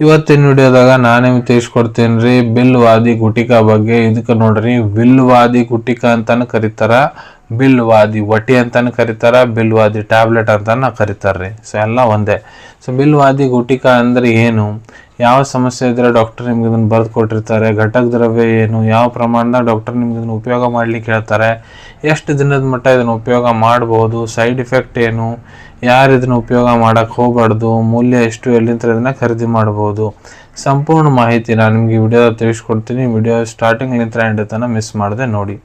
ಇವತ್ತಿನ ವಿಡಿಯೋದಾಗ ನಾನು ನಿಮ್ಗೆ ತಿಳಿಸ್ಕೊಡ್ತೇನೆ ರೀ ಬಿಲ್ವಾದಿ ಗುಟಿಕಾ ಬಗ್ಗೆ. ಇದಕ್ಕೆ ನೋಡ್ರಿ ಬಿಲ್ವಾದಿ ಗುಟಿಕಾ ಅಂತಾನು ಕರೀತಾರ, ಬಿಲ್ವಾದಿ ವಟಿ ಅಂತಾನು ಕರೀತಾರ, ಬಿಲ್ವಾದಿ ಟ್ಯಾಬ್ಲೆಟ್ ಅಂತಾನು ಕರೀತಾರ್ರಿ. ಸೊ ಎಲ್ಲ ಒಂದೇ. ಸೊ ಬಿಲ್ವಾದಿ ಗುಟಿಕಾ ಅಂದ್ರೆ ಏನು, ಯಾವ ಸಮಸ್ಯೆ ಇದ್ರೆ ಡಾಕ್ಟರ್ ನಿಮ್ಗೆ ಇದನ್ನು ಬರೆದು ಕೊಟ್ಟಿರ್ತಾರೆ, ಘಟಕ ದ್ರವ್ಯ ಏನು, ಯಾವ ಪ್ರಮಾಣದಾಗ ಡಾಕ್ಟರ್ ನಿಮ್ಗೆ ಇದನ್ನು ಉಪಯೋಗ ಮಾಡ್ಲಿಕ್ಕೆ ಹೇಳ್ತಾರೆ, ಎಷ್ಟು ದಿನದ ಮಟ್ಟ ಇದನ್ನು ಉಪಯೋಗ ಮಾಡ್ಬೋದು, ಸೈಡ್ ಎಫೆಕ್ಟ್ ಏನು, ಯಾರು ಇದನ್ನು ಉಪಯೋಗ ಮಾಡಕ್ಕೆ ಹೋಗ್ಬಾರ್ದು, ಮೂಲ್ಯ ಎಷ್ಟು, ಎಲ್ಲಿಂದ ಇದನ್ನು ಖರೀದಿ ಮಾಡ್ಬೋದು, ಸಂಪೂರ್ಣ ಮಾಹಿತಿ ನಾನು ನಿಮಗೆ ವಿಡಿಯೋದ ತಿಳಿಸ್ಕೊಡ್ತೀನಿ. ವಿಡಿಯೋ ಸ್ಟಾರ್ಟಿಂಗ್ಲಿಂದ ಎಂಡ್ ತನಕ ಮಿಸ್ ಮಾಡದೆ ನೋಡಿ.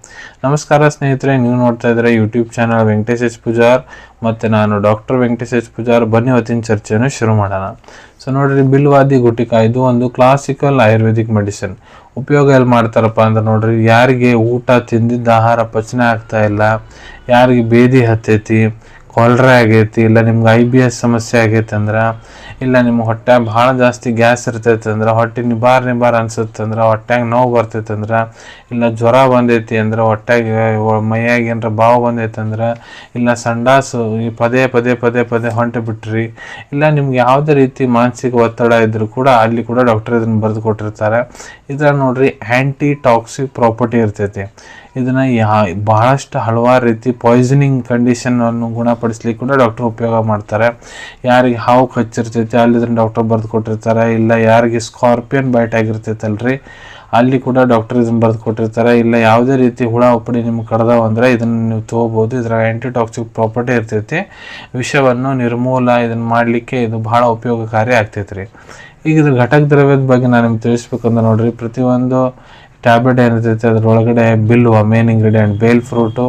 ನಮಸ್ಕಾರ ಸ್ನೇಹಿತರೆ, ನೀವು ನೋಡ್ತಾ ಇದ್ದಾರೆ YouTube channel Venkatesh H Pujar ಮತ್ತು ನಾನು ಡಾಕ್ಟರ್ ವೆಂಕಟೇಶ್ ಎಚ್ ಪೂಜಾರ್. ಬನ್ನಿ ಇವತ್ತಿನ ಚರ್ಚೆಯನ್ನು ಶುರು ಮಾಡೋಣ. ಸೊ ನೋಡ್ರಿ, ಬಿಲ್ವಾದಿ ಗುಟಿಕಾ ಇದು ಒಂದು ಕ್ಲಾಸಿಕಲ್ ಆಯುರ್ವೇದಿಕ್ ಮೆಡಿಸಿನ್. ಉಪಯೋಗ ಎಲ್ಲಿ ಮಾಡ್ತಾರಪ್ಪ ಅಂದ್ರೆ ನೋಡ್ರಿ, ಯಾರಿಗೆ ಊಟ ತಿಂದಿದ್ದ ಆಹಾರ ಪಚನ ಆಗ್ತಾ ಇಲ್ಲ, ಯಾರಿಗೆ ಬೇದಿ ಹತ್ತೈತಿ, ಕಾಲರಾ ಆಗೈತಿ, ಇಲ್ಲ ನಿಮ್ಗೆ IBS ಸಮಸ್ಯೆ ಆಗೈತೆ ಅಂದ್ರೆ, ಇಲ್ಲ ನಿಮ್ಮ ಹೊಟ್ಟೆ ಭಾಳ ಜಾಸ್ತಿ ಗ್ಯಾಸ್ ಇರ್ತೈತೆ ಅಂದ್ರೆ, ಹೊಟ್ಟೆ ನಿಬಾರ್ ಅನ್ಸುತ್ತೆ ಅಂದ್ರೆ, ಹೊಟ್ಯಾಗ ನೋವು ಬರ್ತೈತೆ ಅಂದ್ರೆ, ಇಲ್ಲ ಜ್ವರ ಬಂದೈತಿ ಅಂದ್ರೆ, ಹೊಟ್ಯಾಗ ಮೈಯಾಗ ಏನಾರ ಬಾವು ಬಂದೈತೆ ಅಂದ್ರೆ, ಇಲ್ಲ ಸಂಡಾಸು ಈ ಪದೇ ಹೊಂಟೆ ಬಿಟ್ರಿ, ಇಲ್ಲ ನಿಮ್ಗೆ ಯಾವುದೇ ರೀತಿ ಮಾನಸಿಕ ಒತ್ತಡ ಇದ್ರೂ ಕೂಡ ಅಲ್ಲಿ ಕೂಡ ಡಾಕ್ಟರ್ ಇದನ್ನು ಬರೆದು ಕೊಟ್ಟಿರ್ತಾರೆ. ಇದ್ರ ನೋಡ್ರಿ ಆ್ಯಂಟಿ ಟಾಕ್ಸಿಕ್ ಪ್ರಾಪರ್ಟಿ ಇರ್ತೈತಿ. ಇದನ್ನು ಬಹಳಷ್ಟು ಹಲವಾರು ರೀತಿ ಪಾಯ್ಸನಿಂಗ್ ಕಂಡೀಷನನ್ನು ಗುಣಪಡಿಸ್ಲಿಕ್ಕೆ ಕೂಡ ಡಾಕ್ಟರ್ ಉಪಯೋಗ ಮಾಡ್ತಾರೆ. ಯಾರಿಗೆ ಹಾವು ಕಚ್ಚಿರ್ತೈತೆ ಅಲ್ಲಿ ಇದನ್ನು ಡಾಕ್ಟರ್ ಬರೆದು ಕೊಟ್ಟಿರ್ತಾರೆ, ಇಲ್ಲ ಯಾರಿಗೆ ಸ್ಕಾರ್ಪಿಯನ್ ಬೈಟ್ ಆಗಿರ್ತೈತಲ್ರಿ ಅಲ್ಲಿ ಕೂಡ ಡಾಕ್ಟರ್ ಇದನ್ನು ಬರೆದು ಕೊಟ್ಟಿರ್ತಾರೆ, ಇಲ್ಲ ಯಾವುದೇ ರೀತಿ ಹುಳ ಉಪ್ಪಡಿ ನಿಮ್ಗೆ ಕಡ್ದಾವ ಅಂದರೆ ಇದನ್ನು ನೀವು ತೊಗೋಬೋದು. ಇದರ ಆ್ಯಂಟಿ ಟಾಕ್ಸಿಕ್ ಪ್ರಾಪರ್ಟಿ ಇರ್ತೈತಿ. ವಿಷವನ್ನು ನಿರ್ಮೂಲ ಇದನ್ನು ಮಾಡಲಿಕ್ಕೆ ಇದು ಭಾಳ ಉಪಯೋಗಕಾರಿ ಆಗ್ತೈತೆ ರೀ. ಈಗ ಇದ್ರ ಘಟಕ ದ್ರವ್ಯದ ಬಗ್ಗೆ ನಾನು ನಿಮ್ಗೆ ತಿಳಿಸ್ಬೇಕಂದ್ರೆ ನೋಡ್ರಿ, ಪ್ರತಿಯೊಂದು ಟ್ಯಾಬ್ಲೆಟ್ ಏನಿರ್ತೈತೆ ಅದರೊಳಗಡೆ ಬಿಲ್ವ ಮೇನ್ ಇಂಗ್ರೀಡಿಯೆಂಟ್, ಬೇಲ್ ಫ್ರೂಟು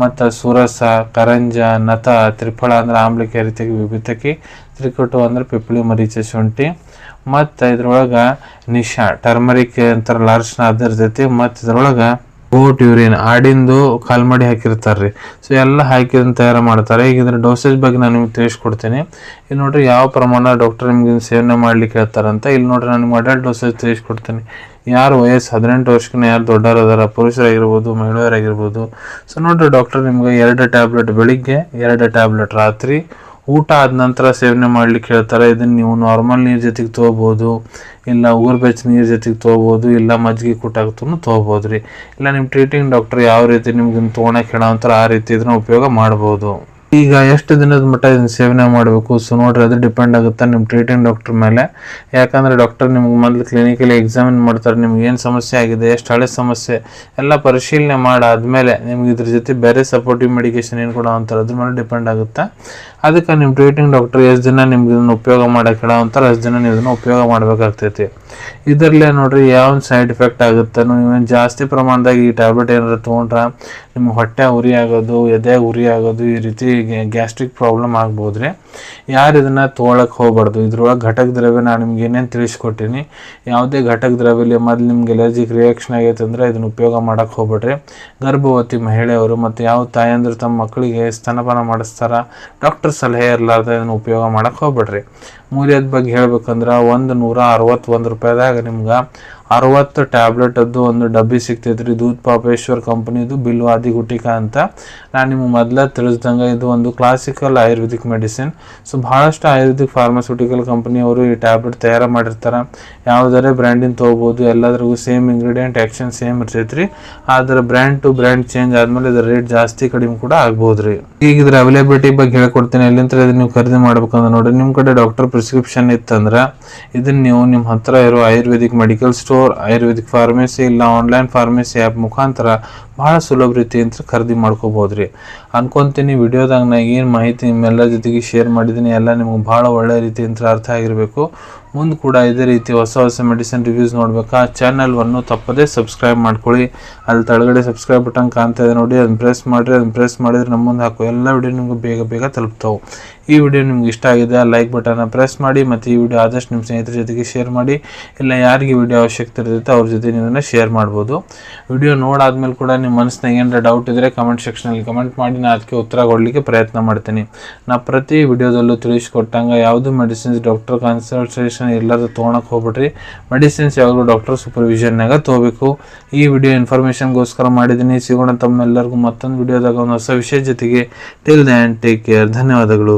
ಮತ್ತು ಸುರಸ, ಕರಂಜ, ನತ, ತ್ರಿಫಳ ಅಂದ್ರೆ ಆಮ್ಲಿಕೆ, ರೀತಿಯಾಗಿ ವಿಭಿತಕಿ, ತ್ರಿಕಟು ಅಂದ್ರೆ ಪಿಪ್ಪಳಿ, ಮರೀಚೆ, ಶುಂಠಿ, ಮತ್ತು ಇದ್ರೊಳಗೆ ನಿಶಾ ಟರ್ಮರಿಕ್ ಅಂತಾರಲ್ಲ ಅರ್ಶಿನ ಅದು ಇರ್ತೈತಿ, ಮತ್ತು ಇದ್ರೊಳಗೆ ಗೋಟ್ ಯೂರಿನ್ ಆಡಿಂದು ಕಾಲ್ಮಡಿ ಹಾಕಿರ್ತಾರ್ರಿ. ಸೊ ಎಲ್ಲ ಹಾಕಿ ಇದನ್ನು ತಯಾರು ಮಾಡ್ತಾರೆ. ಈಗ ಇದ್ರ ಡೋಸೇಜ್ ಬಗ್ಗೆ ನಾನು ನಿಮ್ಗೆ ತಿಳಿಸ್ಕೊಡ್ತೀನಿ. ಇಲ್ಲಿ ನೋಡ್ರಿ ಯಾವ ಪ್ರಮಾಣ ಡಾಕ್ಟರ್ ನಿಮ್ಗೆ ಸೇವನೆ ಮಾಡ್ಲಿಕ್ಕೆ ಹೇಳ್ತಾರಂತ. ಇಲ್ಲಿ ನೋಡ್ರಿ ನಾನು ನಿಮ್ಗೆ ಅಡಲ್ಟ್ ಡೋಸೇಜ್ ತಿಳಿಸ್ಕೊಡ್ತೀನಿ. ಯಾರು ವಯಸ್ಸು 18 ವರ್ಷಕ್ಕಿಂತ ಯಾರು ದೊಡ್ಡವರು ಅದಾರ, ಪುರುಷರಾಗಿರ್ಬೋದು ಮಹಿಳೆಯರಾಗಿರ್ಬೋದು. ಸೊ ನೋಡ್ರಿ ಡಾಕ್ಟರ್ ನಿಮ್ಗೆ 2 ಟ್ಯಾಬ್ಲೆಟ್ ಬೆಳಿಗ್ಗೆ, 2 ಟ್ಯಾಬ್ಲೆಟ್ ರಾತ್ರಿ, ಊಟ ಆದ ನಂತರ ಸೇವನೆ ಮಾಡ್ಲಿಕ್ಕೆ ಹೇಳ್ತಾರೆ. ಇದನ್ನು ನೀವು ನಾರ್ಮಲ್ ನೀರು ಜೊತೆಗೆ ತೊಗೋಬೋದು, ಇಲ್ಲ ಉಗುರು ಬೆಚ್ಚ ನೀರು ಜೊತೆಗೆ ತೊಗೋಬೋದು, ಇಲ್ಲ ಮಜ್ಜಿಗೆ ಕೂಟಾಗ್ತೂ ತೊಗೋಬೋದು ರೀ. ಇಲ್ಲ ನಿಮ್ಮ ಟ್ರೀಟಿಂಗ್ ಡಾಕ್ಟರ್ ಯಾವ ರೀತಿ ನಿಮ್ಗೆ ತೊಗೊಳಕ್ಕೆ ಹೇಳೋ ಅಂತಾರೆ ಆ ರೀತಿ ಇದನ್ನ ಉಪಯೋಗ ಮಾಡ್ಬೋದು. ಈಗ ಎಷ್ಟು ದಿನದ ಮಟ್ಟ ಇದನ್ನು ಸೇವನೆ ಮಾಡಬೇಕು, ಸೊ ನೋಡ್ರಿ ಅದು ಡಿಪೆಂಡ್ ಆಗುತ್ತೆ ನಿಮ್ಮ ಟ್ರೀಟಿಂಗ್ ಡಾಕ್ಟರ್ ಮೇಲೆ. ಯಾಕಂದರೆ ಡಾಕ್ಟರ್ ನಿಮ್ಗೆ ಮೊದಲು ಕ್ಲಿನಿಕಲ್ಲಿ ಎಕ್ಸಾಮಿನ್ ಮಾಡ್ತಾರೆ, ನಿಮ್ಗೆ ಏನು ಸಮಸ್ಯೆ ಆಗಿದೆ, ಎಷ್ಟು ಹಳೆ ಸಮಸ್ಯೆ ಎಲ್ಲ ಪರಿಶೀಲನೆ ಮಾಡಾದ್ಮೇಲೆ ನಿಮ್ಗೆ ಇದ್ರ ಜೊತೆ ಬೇರೆ ಸಪೋರ್ಟಿವ್ ಮೆಡಿಕೇಶನ್ ಏನು ಕೊಡೋ ಅಂತಾರೆ ಅದ್ರ ಮೇಲೆ ಡಿಪೆಂಡ್ ಆಗುತ್ತೆ. ಅದಕ್ಕೆ ನಿಮ್ಮ ಟ್ರೀಟಿಂಗ್ ಡಾಕ್ಟರ್ ಎಷ್ಟು ದಿನ ನಿಮ್ಗೆ ಇದನ್ನು ಉಪಯೋಗ ಮಾಡೋಕೆ ಹೇಳೋ ಅಂತಾರೆ ಅಷ್ಟು ದಿನ ನೀವು ಇದನ್ನು ಉಪಯೋಗ ಮಾಡಬೇಕಾಗ್ತೈತಿ. ಇದರಲ್ಲೇ ನೋಡ್ರಿ ಯಾವ ಸೈಡ್ ಎಫೆಕ್ಟ್ ಆಗುತ್ತೆ, ನೀವು ಜಾಸ್ತಿ ಪ್ರಮಾಣದಾಗ ಈ ಟ್ಯಾಬ್ಲೆಟ್ ಏನಾರು ತೊಗೊಂಡ್ರೆ ನಿಮ್ಮ ಹೊಟ್ಟೆ ಉರಿ ಆಗೋದು, ಎದೆ ಉರಿ ಆಗೋದು, ಈ ರೀತಿ ಗ್ಯಾಸ್ಟ್ರಿಕ್ ಪ್ರಾಬ್ಲಮ್ ಆಗ್ಬೋದು ರೀ. ಯಾರು ಇದನ್ನು ತೊಗೊಳಕ್ಕೆ ಹೋಗ್ಬಾರ್ದು. ಇದ್ರೊಳಗೆ ಘಟಕ ದ್ರವ್ಯ ನಾನು ನಿಮ್ಗೆ ಏನೇನು ತಿಳಿಸ್ಕೊಟ್ಟಿನಿ, ಯಾವುದೇ ಘಟಕ ದ್ರವ್ಯಲ್ಲಿ ಮೊದಲು ನಿಮ್ಗೆ ಎಲರ್ಜಿಕ್ ರಿಯಾಕ್ಷನ್ ಆಗೈತೆ ಅಂದರೆ ಇದನ್ನು ಉಪಯೋಗ ಮಾಡೋಕ್ಕೆ ಹೋಗ್ಬೇಡ್ರಿ. ಗರ್ಭವತಿ ಮಹಿಳೆಯರು ಮತ್ತು ಯಾವ ತಾಯಂದ್ರು ತಮ್ಮ ಮಕ್ಕಳಿಗೆ ಸ್ತನಪಾನ ಮಾಡಿಸ್ತಾರ, ಡಾಕ್ಟರ್ ಸಲಹೆ ಇರಲಾರ್ದೆ ಇದನ್ನು ಉಪಯೋಗ ಮಾಡೋಕ್ಕೆ ಹೋಗ್ಬೇಡ್ರಿ. ಮೂಲ್ಯದ ಬಗ್ಗೆ ಹೇಳ್ಬೇಕಂದ್ರೆ 161 ರೂಪಾಯಿದಾಗ ನಿಮ್ಗೆ 60 ಟ್ಯಾಬ್ಲೆಟದ್ದು ಒಂದು ಡಬ್ಬಿ ಸಿಗ್ತೈತೆ ರೀ. ದೂದ್ ಪಾಪೇಶ್ವರ್ ಕಂಪ್ನಿದು ಬಿಲ್ವಾದಿ ಗುಟಿಕಾ ಅಂತ. ನಾನು ನಿಮ್ಗೆ ಮೊದಲೇ ತಿಳಿಸ್ದಂಗೆ ಇದು ಒಂದು ಕ್ಲಾಸಿಕಲ್ ಆಯುರ್ವೇದಿಕ್ ಮೆಡಿಸಿನ್. ಸೊ ಭಾಳಷ್ಟು ಆಯುರ್ವೇದಿಕ್ ಫಾರ್ಮಾಸ್ಯೂಟಿಕಲ್ ಕಂಪ್ನಿಯವರು ಈ ಟ್ಯಾಬ್ಲೆಟ್ ತಯಾರು ಮಾಡಿರ್ತಾರೆ. ಯಾವುದಾರೆ ಬ್ರ್ಯಾಂಡಿನ ತೊಗೋಬೋದು, ಎಲ್ಲದ್ರಿಗೂ ಸೇಮ್ ಇಂಗ್ರೀಡಿಯೆಂಟ್ ಆ್ಯಕ್ಷನ್ ಸೇಮ್ ಇರ್ತೈತೆ ರೀ. ಆದರೆ ಬ್ರ್ಯಾಂಡ್ ಟು ಬ್ರ್ಯಾಂಡ್ ಚೇಂಜ್ ಆದಮೇಲೆ ಇದರ ರೇಟ್ ಜಾಸ್ತಿ ಕಡಿಮೆ ಕೂಡ ಆಗ್ಬೋದು ರೀ. ಈಗ ಇದ್ರ ಅವೈಲೇಬಿಲಿಟಿ ಬಗ್ಗೆ ಹೇಳ್ಕೊಡ್ತೀನಿ. ಎಲ್ಲಿಂದ ಇದನ್ನು ನೀವು ಖರೀದಿ ಮಾಡ್ಬೇಕಂದ್ರೆ ನೋಡಿರಿ, ನಿಮ್ಮ ಕಡೆ ಡಾಕ್ಟರ್ ಪ್ರಿಸ್ಕ್ರಿಪ್ಷನ್ ಇತ್ತಂದ್ರೆ ಇದನ್ನು ನೀವು ನಿಮ್ಮ ಹತ್ರ ಇರೋ Ayurvedic medical store, Ayurvedic pharmacy, ಇಲ್ಲ ಆನ್ಲೈನ್ ಫಾರ್ಮಸಿ ಆ್ಯಪ್ ಮುಖಾಂತರ ಭಾಳ ಸುಲಭ ರೀತಿ ಅಂತ ಖರೀದಿ ಮಾಡ್ಕೋಬೋದು ರೀ. ಅನ್ಕೊತೀನಿ ವಿಡಿಯೋದಾಗ ನಾ ಏನು ಮಾಹಿತಿ ನಿಮ್ಮೆಲ್ಲ ಜೊತೆಗೆ ಶೇರ್ ಮಾಡಿದ್ದೀನಿ ಎಲ್ಲ ನಿಮ್ಗೆ ಭಾಳ ಒಳ್ಳೆ ರೀತಿ ಅಂತ ಅರ್ಥ ಆಗಿರಬೇಕು. ಮುಂದೆ ಕೂಡ ಇದೇ ರೀತಿ ಹೊಸ ಮೆಡಿಸಿನ್ ರಿವ್ಯೂಸ್ ನೋಡ್ಬೇಕಾ ಚಾನಲ್ವನ್ನು ತಪ್ಪದೇ ಸಬ್ಸ್ಕ್ರೈಬ್ ಮಾಡ್ಕೊಳ್ಳಿ. ಅಲ್ಲಿ ತಳಗಡೆ ಸಬ್ಸ್ಕ್ರೈಬ್ ಬಟನ್ ಕಾಣ್ತಾ ಇದೆ ನೋಡಿ, ಅದನ್ನು ಪ್ರೆಸ್ ಮಾಡಿರಿ. ಅದನ್ನು ಪ್ರೆಸ್ ಮಾಡಿದ್ರೆ ನಮ್ಮ ಮುಂದೆ ಹಾಕೋ ಎಲ್ಲ ವಿಡಿಯೋ ನಿಮ್ಗೆ ಬೇಗ ತಲುಪ್ತಾವೆ. ಈ ವಿಡಿಯೋ ನಿಮ್ಗೆ ಇಷ್ಟ ಆಗಿದೆ ಲೈಕ್ ಬಟನ್ನ ಪ್ರೆಸ್ ಮಾಡಿ, ಮತ್ತು ಈ ವಿಡಿಯೋ ಆದಷ್ಟು ನಿಮ್ಮ ಸ್ನೇಹಿತರ ಜೊತೆಗೆ ಶೇರ್ ಮಾಡಿ. ಇಲ್ಲ ಯಾರಿಗೆ ವಿಡಿಯೋ ಅವಶ್ಯಕತೆ ಇರ್ತೈತೆ ಅವ್ರ ಜೊತೆ ನೀವು ಇದನ್ನು ಶೇರ್ ಮಾಡ್ಬೋದು. ವಿಡಿಯೋ ನೋಡಾದ್ಮೇಲೆ ಕೂಡ ನಿಮ್ಮ ಮನಸ್ಸಿನಾಗ ಏನಾರ ಡೌಟ್ ಇದ್ದರೆ ಕಮೆಂಟ್ ಸೆಕ್ಷನಲ್ಲಿ ಕಮೆಂಟ್ ಮಾಡಿ, ನಾನು ಅದಕ್ಕೆ ಉತ್ತರ ಕೊಡಲಿಕ್ಕೆ ಪ್ರಯತ್ನ ಮಾಡ್ತೀನಿ. ನಾ ಪ್ರತಿ ವಿಡಿಯೋದಲ್ಲೂ ತಿಳಿಸ್ಕೊಟ್ಟಂಗೆ ಯಾವುದು ಮೆಡಿಸಿನ್ಸ್ ಡಾಕ್ಟರ್ ಕನ್ಸಲ್ಟೇಷನ್ ಎಲ್ಲರೂ ತೊಗೊಳಕ್ಕೆ ಹೋಗ್ಬಿಟ್ರಿ. ಮೆಡಿಸಿನ್ಸ್ ಯಾವಾಗಲೂ ಡಾಕ್ಟರ್ ಸೂಪರ್ವಿಷನ್ನಾಗ ತೊಗೋಬೇಕು. ಈ ವಿಡಿಯೋ ಇನ್ಫಾರ್ಮೇಷನ್ಗೋಸ್ಕರ ಮಾಡಿದ್ದೀನಿ. ಸಿಗೋಣ ತಮ್ಮೆಲ್ಲರಿಗೂ ಮತ್ತೊಂದು ವಿಡಿಯೋದಾಗ ಒಂದು ಹೊಸ ವಿಷಯ ಜೊತೆಗೆ. Till then take care. ಧನ್ಯವಾದಗಳು.